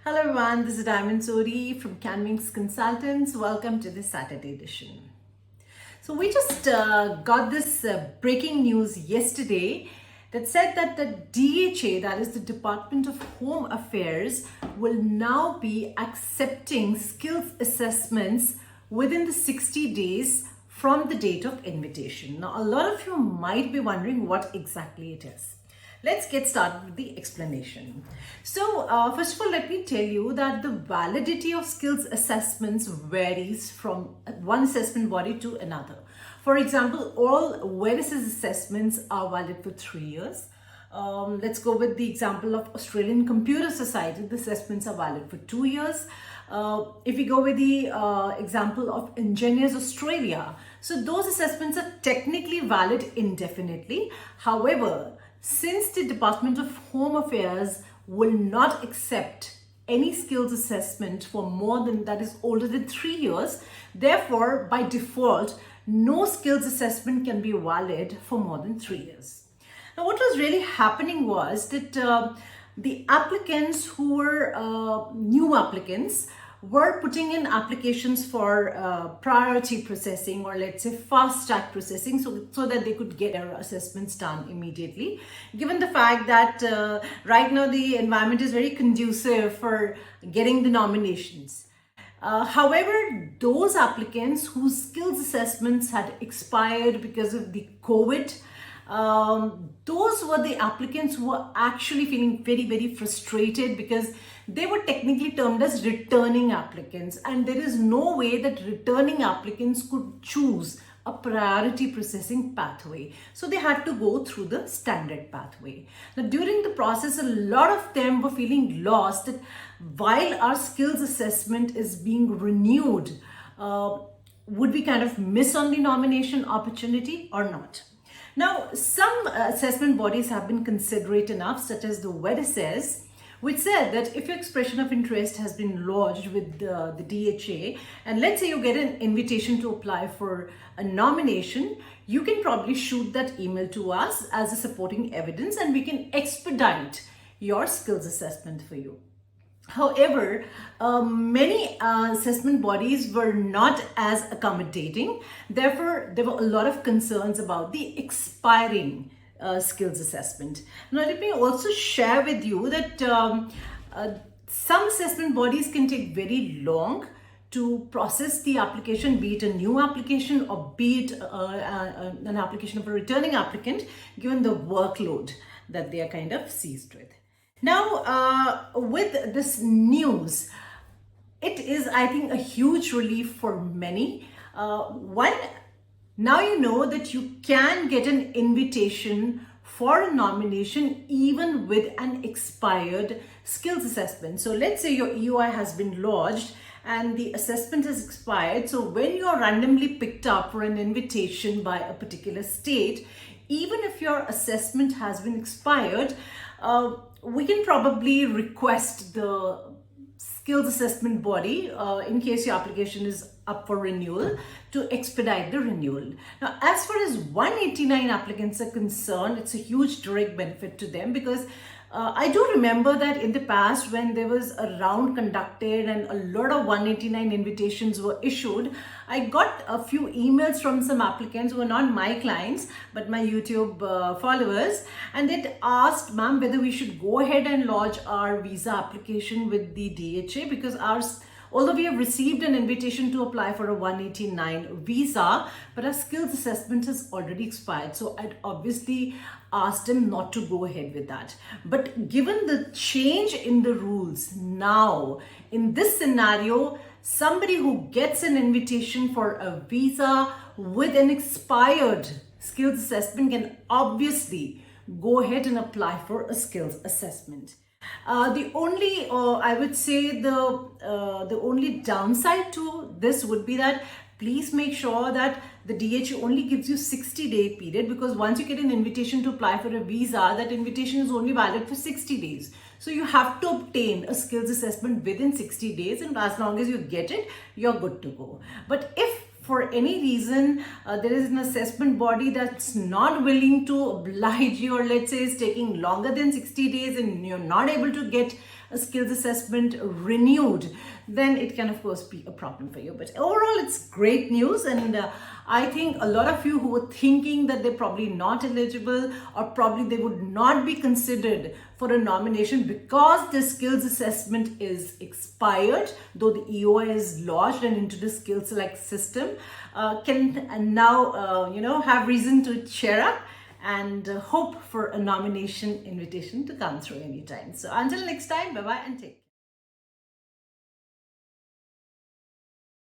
Hello everyone, this is Sodhi from CAAN Wings Consultants. Welcome to this Saturday edition. So we just got this breaking news yesterday that said that the DHA, that is the Department of Home Affairs, will now be accepting skills assessments within the 60 days from the date of invitation. Now, a lot of you might be wondering what exactly it is. Let's get started with the explanation. So first of all, let me tell you that the validity of skills assessments varies from one assessment body to another. For example, all WEDIS's assessments are valid for 3 years. Let's go with the example of Australian Computer Society. The assessments are valid for 2 years. If we go with the example of Engineers Australia, so those assessments are technically valid indefinitely. However, since the Department of Home Affairs will not accept any skills assessment for more than, that is older than 3 years, therefore by default no skills assessment can be valid for more than 3 years. Now what was really happening was that the applicants who were new applicants were putting in applications for priority processing, or let's say fast track processing, so that they could get their assessments done immediately, given the fact that right now the environment is very conducive for getting the nominations. However, those applicants whose skills assessments had expired because of the COVID, those were the applicants who were actually feeling very frustrated, because they were technically termed as returning applicants, and there is no way that returning applicants could choose a priority processing pathway. So they had to go through the standard pathway. Now during the process, a lot of them were feeling lost that while our skills assessment is being renewed, would we kind of miss on the nomination opportunity or not? Now, some assessment bodies have been considerate enough, such as the WEDIS, which said that if your expression of interest has been lodged with the DHA, and let's say you get an invitation to apply for a nomination, you can probably shoot that email to us as a supporting evidence, and we can expedite your skills assessment for you. However, many assessment bodies were not as accommodating. Therefore, there were a lot of concerns about the expiring skills assessment. Now, let me also share with you that some assessment bodies can take very long to process the application, be it a new application or be it an application of a returning applicant, given the workload that they are kind of seized with. Now, with this news, it is, I think, a huge relief for many. One, now you know that you can get an invitation for a nomination even with an expired skills assessment. So let's say your EOI has been lodged and the assessment has expired. So when you are randomly picked up for an invitation by a particular state, even if your assessment has been expired, we can probably request the skills assessment body in case your application is up for renewal to expedite the renewal. Now, as far as 189 applicants are concerned, it's a huge direct benefit to them, because I do remember that in the past when there was a round conducted and a lot of 189 invitations were issued, I got a few emails from some applicants who were not my clients but my YouTube followers, and they asked, ma'am, whether we should go ahead and lodge our visa application with the DHA, because although we have received an invitation to apply for a 189 visa, but our skills assessment has already expired. So I'd obviously asked them not to go ahead with that. But given the change in the rules now, in this scenario, somebody who gets an invitation for a visa with an expired skills assessment can obviously go ahead and apply for a skills assessment. The only, I would say the only downside to this would be that please make sure that the DHA only gives you 60-day period, because once you get an invitation to apply for a visa, that invitation is only valid for 60 days. So you have to obtain a skills assessment within 60 days, and as long as you get it, you're good to go. But if for any reason there is an assessment body that's not willing to oblige you, or let's say is taking longer than 60 days and you're not able to get a skills assessment renewed, then it can of course be a problem for you. But overall, it's great news, and I think a lot of you who were thinking that they're probably not eligible, or probably they would not be considered for a nomination because the skills assessment is expired, though the EOI is lodged and into the skills select system, can now have reason to cheer up and hope for a nomination invitation to come through anytime. So until next time, bye bye and take care.